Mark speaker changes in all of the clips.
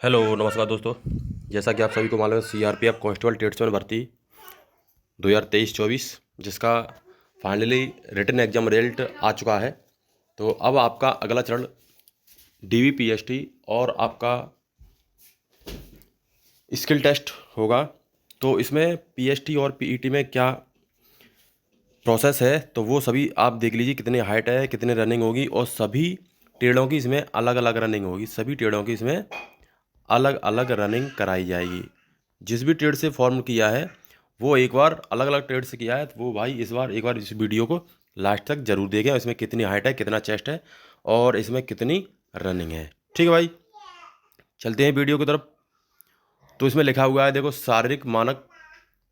Speaker 1: Hello नमस्कार दोस्तों। जैसा कि आप सभी को मालूम है, सीआरपीएफ कांस्टेबल ट्रेड्समैन भर्ती 2023-24 जिसका फाइनली रिटन एग्जाम रिजल्ट आ चुका है। तो अब आपका अगला चरण डीवीपीएसटी और आपका स्किल टेस्ट होगा। तो इसमें पीएसटी और पीईटी में क्या प्रोसेस है तो वो सभी आप देख लीजिए, कितनी हाइट है, कितनी रनिंग होगी, और सभी ट्रेडों की इसमें अलग अलग रनिंग होगी। सभी ट्रेडों की इसमें अलग अलग रनिंग कराई जाएगी। जिस भी ट्रेड से फॉर्म किया है वो एक बार अलग अलग ट्रेड से किया है, तो वो भाई इस बार एक बार इस वीडियो को लास्ट तक जरूर देखें। इसमें कितनी हाइट है, कितना चेस्ट है और इसमें कितनी रनिंग है। ठीक है भाई, चलते हैं वीडियो की तरफ। तो इसमें लिखा हुआ है, देखो, शारीरिक मानक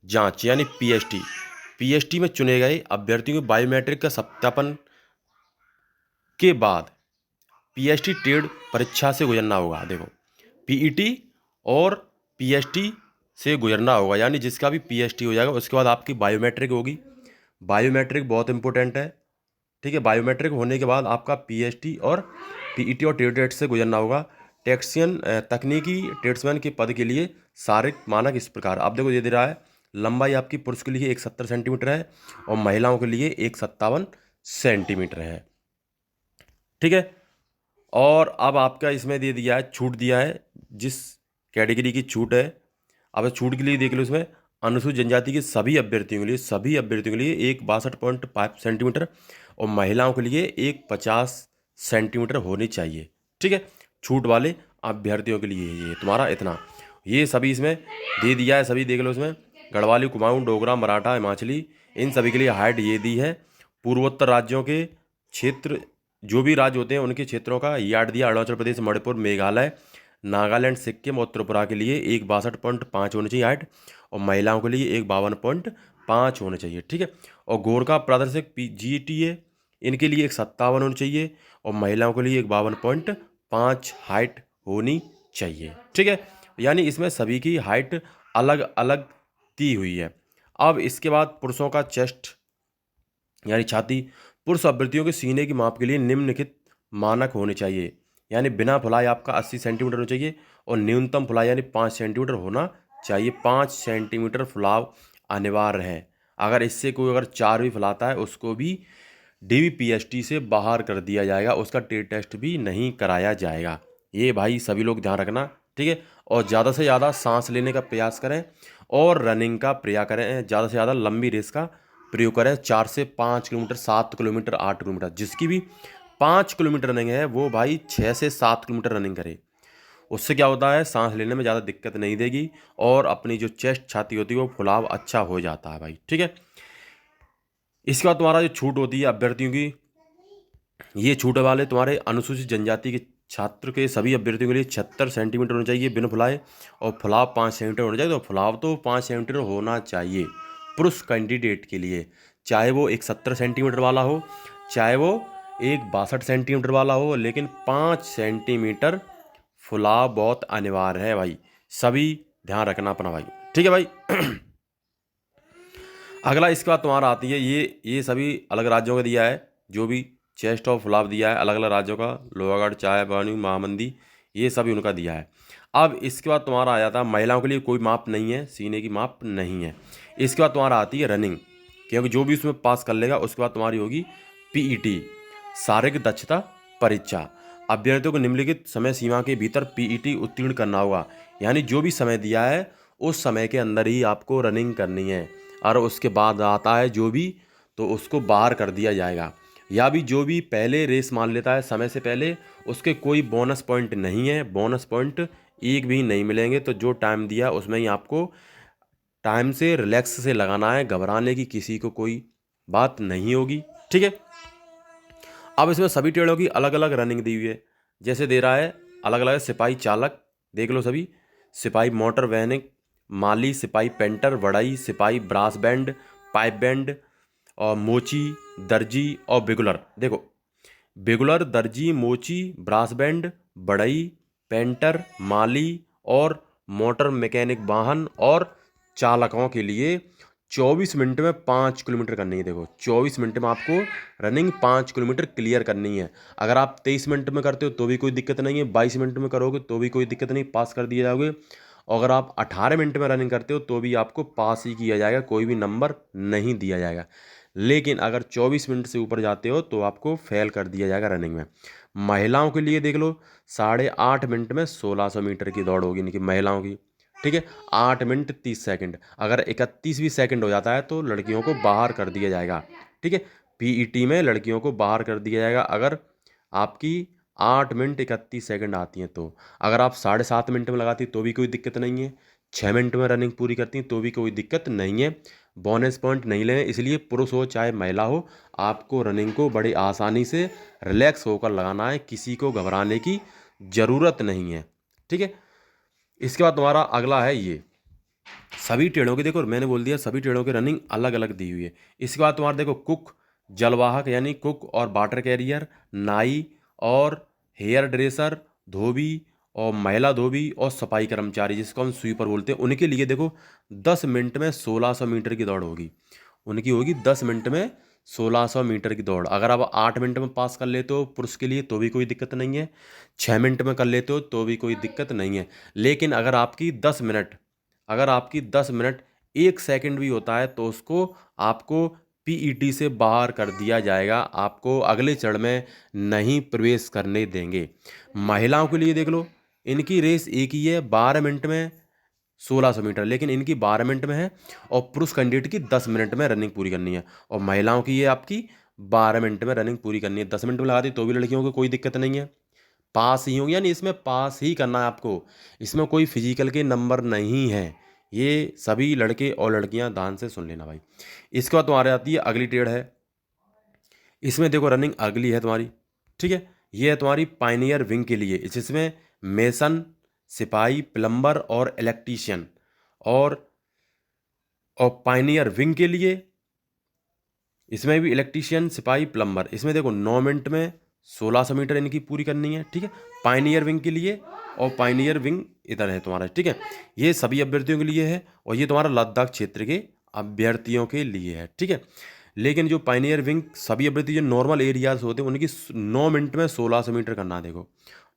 Speaker 1: जांच यानी पीएसटी। पीएसटी में चुने गए अभ्यर्थियों को बायोमेट्रिक का सत्यापन के बाद पीएसटी ट्रेड परीक्षा से गुजरना होगा। देखो, पीईटी और पीएसटी से गुजरना होगा, यानी जिसका भी पीएसटी हो जाएगा उसके बाद आपकी बायोमेट्रिक होगी। बायोमेट्रिक बहुत इंपॉर्टेंट है। ठीक है, बायोमेट्रिक होने के बाद आपका पीएसटी और पीईटी और ट्रेड टेस्ट से गुजरना होगा। टेक्सियन तकनीकी ट्रेड्समैन के पद के लिए शारीरिक मानक इस प्रकार आप देखो, ये दे रहा है। लंबाई आपकी पुरुष के लिए 170 सेंटीमीटर है और महिलाओं के लिए 157 सेंटीमीटर है। ठीक है, और अब आपका इसमें दे दिया है, छूट दिया है, जिस कैटेगरी की छूट है। अब छूट के लिए देख लो, इसमें अनुसूचित जनजाति के सभी अभ्यर्थियों के लिए एक 62.5 सेंटीमीटर और महिलाओं के लिए एक 50 सेंटीमीटर होनी चाहिए। ठीक है, छूट वाले अभ्यर्थियों के लिए ये तुम्हारा इतना, ये सभी इसमें दे दिया है। सभी देख लो, इसमें गढ़वाली, कुमाऊं, डोगरा, मराठा, हिमाचली, इन सभी के लिए हाइट ये दी है। पूर्वोत्तर राज्यों के क्षेत्र, जो भी राज्य होते हैं उनके क्षेत्रों का यार्ड दिया। अरुणाचल प्रदेश, मणिपुर, मेघालय, नागालैंड, सिक्किम और त्रिपुरा के लिए एक 62.5 होनी चाहिए हाइट और महिलाओं के लिए एक 52.5 होने चाहिए। ठीक है, और गोरखा, प्रादेशिक, जीटीए, इनके लिए एक 57 होनी चाहिए और महिलाओं के लिए एक 52.5 हाइट होनी चाहिए। ठीक है, यानी इसमें सभी की हाइट अलग अलग दी हुई है। अब इसके बाद पुरुषों का चेस्ट यानी छाती। पुरुष अभ्यर्थियों के सीने की माप के लिए निम्नलिखित मानक होने चाहिए, यानी बिना फुलाई आपका 80 सेंटीमीटर होना चाहिए और न्यूनतम फुलाई यानी 5 सेंटीमीटर होना चाहिए। 5 सेंटीमीटर फुलाव अनिवार्य है। अगर इससे कोई अगर 4 भी फुलाता है उसको भी डीवीपीएसटी से बाहर कर दिया जाएगा, उसका ट्रेड टेस्ट भी नहीं कराया जाएगा। ये भाई सभी लोग ध्यान रखना। ठीक है, और ज़्यादा से ज़्यादा सांस लेने का प्रयास करें और रनिंग का प्रयास करें। ज़्यादा से ज़्यादा लंबी रेस का प्रयोग करें। 4 से 5 किलोमीटर, 7 किलोमीटर, 8 किलोमीटर, जिसकी भी 5 किलोमीटर रनिंग है वो भाई 6 से 7 किलोमीटर रनिंग करे। उससे क्या होता है, सांस लेने में ज़्यादा दिक्कत नहीं देगी और अपनी जो चेस्ट, छाती होती है वो फुलाव अच्छा हो जाता है भाई। ठीक है, इसके बाद तुम्हारा जो छूट होती है अभ्यर्थियों की, ये छूट वाले तुम्हारे अनुसूचित जनजाति के छात्र के सभी अभ्यर्थियों के लिए 76 सेंटीमीटर होना चाहिए बिना फुलाए और फुलाव 5 सेंटीमीटर होना चाहिए। तो फुलाव तो 5 सेंटीमीटर होना चाहिए पुरुष कैंडिडेट के लिए, चाहे वो एक 70 सेंटीमीटर वाला हो, चाहे वो एक 62 सेंटीमीटर वाला हो, लेकिन 5 सेंटीमीटर फुलाव बहुत अनिवार्य है भाई। सभी ध्यान रखना अपना भाई। ठीक है भाई। अगला इसके बाद तुम्हारा आती है, ये सभी अलग राज्यों का दिया है, जो भी चेस्ट ऑफ फुलाव दिया है अलग अलग राज्यों का, लोहागढ़, चाय बानी, महामंदी, ये सभी उनका दिया है। अब इसके बाद तुम्हारा आ जाता है, महिलाओं के लिए कोई माप नहीं है, सीने की माप नहीं है। इसके बाद तुम्हारा आती है रनिंग, क्योंकि जो भी उसमें पास कर लेगा उसके बाद तुम्हारी होगी पीईटी, शारीरिक दक्षता परीक्षा। अभ्यर्थियों को निम्नलिखित समय सीमा के भीतर पीईटी उत्तीर्ण करना होगा, यानी जो भी समय दिया है उस समय के अंदर ही आपको रनिंग करनी है। और उसके बाद आता है जो भी, तो उसको बाहर कर दिया जाएगा। या भी जो भी पहले रेस मान लेता है समय से पहले, उसके कोई बोनस पॉइंट नहीं है, बोनस पॉइंट एक भी नहीं मिलेंगे। तो जो टाइम दिया उसमें ही आपको टाइम से रिलैक्स से लगाना है, घबराने की किसी को कोई बात नहीं होगी। ठीक है, अब इसमें सभी ट्रेडों की अलग अलग रनिंग दी हुई है। जैसे दे रहा है अलग अलग सिपाही चालक, देख लो सभी, सिपाही मोटर वैनिक, माली, सिपाही पेंटर, वड़ाई, सिपाही ब्रास बैंड, पाइप बैंड और मोची, दर्जी और बिगुलर। देखो, बिगुलर, दर्जी, मोची, ब्रास बैंड, बढ़ई, पेंटर, माली और मोटर मैकेनिक वाहन और चालकों के लिए 24 मिनट में 5 किलोमीटर करनी है। देखो 24 मिनट में आपको रनिंग 5 किलोमीटर क्लियर करनी है। अगर आप 23 मिनट में करते हो तो भी कोई दिक्कत नहीं है, 22 मिनट में करोगे तो भी कोई दिक्कत नहीं, पास कर दिए जाओगे। और अगर आप 18 मिनट में रनिंग करते हो तो भी आपको पास ही किया जाएगा, कोई भी नंबर नहीं दिया जाएगा। लेकिन अगर 24 मिनट से ऊपर जाते हो तो आपको फेल कर दिया जाएगा रनिंग में। महिलाओं के लिए देख लो, 8.5 मिनट में 1600 मीटर की दौड़ होगी इनकी महिलाओं की, ठीक है। 8 मिनट 30 सेकंड, अगर 31 भी सेकंड हो जाता है तो लड़कियों को बाहर कर दिया जाएगा, ठीक है। पीईटी में लड़कियों को बाहर कर दिया जाएगा अगर आपकी 8 मिनट 31 सेकंड आती हैं तो। अगर आप 7.5 मिनट में लगाती तो भी कोई दिक्कत नहीं है, 6 मिनट में रनिंग पूरी करती हैं तो भी कोई दिक्कत नहीं है। बोनस पॉइंट नहीं लें, इसलिए पुरुष हो चाहे महिला हो, आपको रनिंग को बड़ी आसानी से रिलैक्स होकर लगाना है, किसी को घबराने की ज़रूरत नहीं है, ठीक है। इसके बाद तुम्हारा अगला है ये सभी ट्रेडों की, देखो मैंने बोल दिया सभी ट्रेडों की रनिंग अलग अलग दी हुई है। इसके बाद तुम्हारा देखो कुक, जलवाहक यानी कुक और वाटर कैरियर, नाई और हेयर ड्रेसर, धोबी और महिला धोबी और सफाई कर्मचारी जिसको हम स्वीपर बोलते हैं, उनके लिए देखो 10 मिनट में 1600 मीटर की दौड़ होगी। उनकी होगी 10 मिनट में 1600 मीटर की दौड़। अगर आप 8 मिनट में पास कर लेते हो पुरुष के लिए तो भी कोई दिक्कत नहीं है, 6 मिनट में कर लेते हो तो भी कोई दिक्कत नहीं है। लेकिन अगर आपकी 10 मिनट, अगर आपकी 10 मिनट 1 सेकंड भी होता है तो उसको आपको पीईटी से बाहर कर दिया जाएगा, आपको अगले चरण में नहीं प्रवेश करने देंगे। महिलाओं के लिए देख लो, इनकी रेस एक ही है, 12 मिनट में 1600 मीटर, लेकिन इनकी 12 मिनट में है और पुरुष कैंडिडेट की 10 मिनट में रनिंग पूरी करनी है। और महिलाओं की ये आपकी 12 मिनट में रनिंग पूरी करनी है। 10 मिनट में लगा दी तो भी लड़कियों को कोई दिक्कत नहीं है, पास ही होंगे, यानी इसमें पास ही करना है आपको, इसमें कोई फिजिकल के नंबर नहीं है। ये सभी लड़के और लड़कियां ध्यान से सुन लेना भाई। इसके बाद तुम्हारे आती है अगली ट्रेड है, इसमें देखो रनिंग अगली है तुम्हारी, ठीक है। ये है तुम्हारी पायनियर विंग के लिए, जिसमें मेसन, सिपाही, प्लम्बर और इलेक्ट्रीशियन। और पायनियर विंग के लिए इसमें भी इलेक्ट्रीशियन, सिपाही, प्लम्बर, इसमें देखो 9 मिनट में 1600 मीटर इनकी पूरी करनी है, ठीक है। पायनियर विंग के लिए, और पायनियर विंग इधर है तुम्हारा, ठीक है। ये सभी अभ्यर्थियों के लिए है और ये तुम्हारा लद्दाख क्षेत्र के अभ्यर्थियों के लिए है, ठीक है। लेकिन जो पायनियर विंग सभी अभ्यर्थी जो नॉर्मल एरियाज होते हैं उनकी 9 मिनट में 1600 मीटर करना है। देखो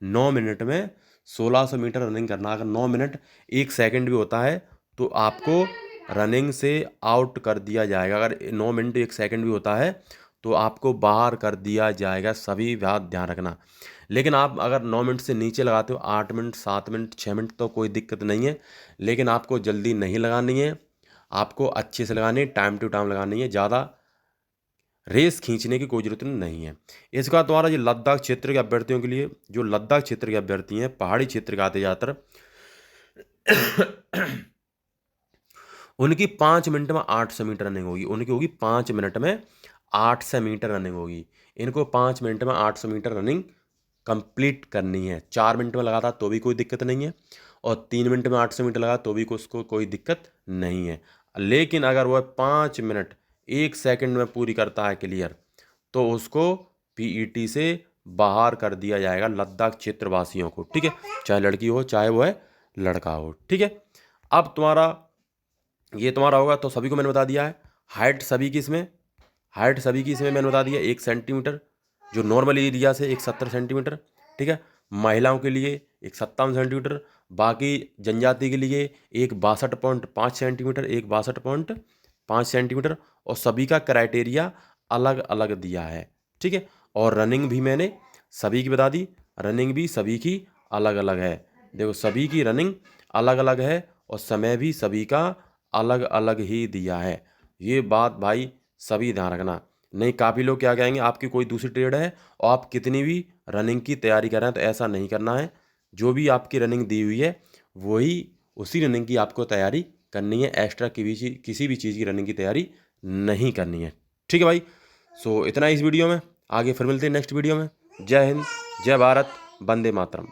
Speaker 1: 9 मिनट में 1600 मीटर रनिंग करना। अगर 9 मिनट 1 सेकंड भी होता है तो आपको रनिंग से आउट कर दिया जाएगा। अगर 9 मिनट 1 सेकंड भी होता है तो आपको बाहर कर दिया जाएगा, सभी बात ध्यान रखना। लेकिन आप अगर 9 मिनट से नीचे लगाते हो, 8 मिनट, 7 मिनट, 6 मिनट, तो कोई दिक्कत नहीं है। लेकिन आपको जल्दी नहीं लगानी है, आपको अच्छे से लगानी है, टाइम टू टाइम लगानी है, ज़्यादा रेस खींचने की कोई ज़रूरत नहीं है। इसके बाद तुम्हारा ये लद्दाख क्षेत्र के अभ्यर्थियों के लिए, जो लद्दाख क्षेत्र के अभ्यर्थी हैं, पहाड़ी क्षेत्र के आते ज़्यादातर, उनकी 5 मिनट में 800 मीटर रनिंग होगी। उनकी होगी 5 मिनट में 800 मीटर रनिंग होगी। इनको 5 मिनट में 800 मीटर रनिंग कंप्लीट करनी है। 4 मिनट में लगाता तो भी कोई दिक्कत नहीं है, और 3 मिनट में 800 मीटर लगा तो भी उसको कोई दिक्कत नहीं है। लेकिन अगर वह 5 मिनट 1 सेकंड में पूरी करता है क्लियर, तो उसको पीईटी से बाहर कर दिया जाएगा, लद्दाख क्षेत्रवासियों को, ठीक है। चाहे लड़की हो चाहे वह लड़का हो, ठीक है। अब तुम्हारा ये तुम्हारा होगा तो सभी को मैंने बता दिया है। हाइट सभी की इसमें, हाइट सभी की इसमें मैंने बता दिया 1 सेंटीमीटर, जो नॉर्मल एरिया से 170 सेंटीमीटर, ठीक है। महिलाओं के लिए 157 सेंटीमीटर, बाकी जनजाति के लिए 62.5 सेंटीमीटर, 62.5 सेंटीमीटर, और सभी का क्राइटेरिया अलग अलग दिया है, ठीक है। और रनिंग भी मैंने सभी की बता दी, रनिंग भी सभी की अलग अलग है। देखो सभी की रनिंग अलग अलग है और समय भी सभी का अलग अलग ही दिया है। ये बात भाई सभी ध्यान रखना, नहीं काफ़ी लोग क्या कहेंगे आपकी कोई दूसरी ट्रेड है और आप कितनी भी रनिंग की तैयारी कर रहे हैं, तो ऐसा नहीं करना है। जो भी आपकी रनिंग दी हुई है वही उसी रनिंग की आपको तैयारी करनी है, एक्स्ट्रा किसी भी चीज़ की रनिंग की तैयारी नहीं करनी है, ठीक है भाई। सो इतना इस वीडियो में, आगे फिर मिलते हैं नेक्स्ट वीडियो में। जय हिंद, जय भारत, वंदे मातरम।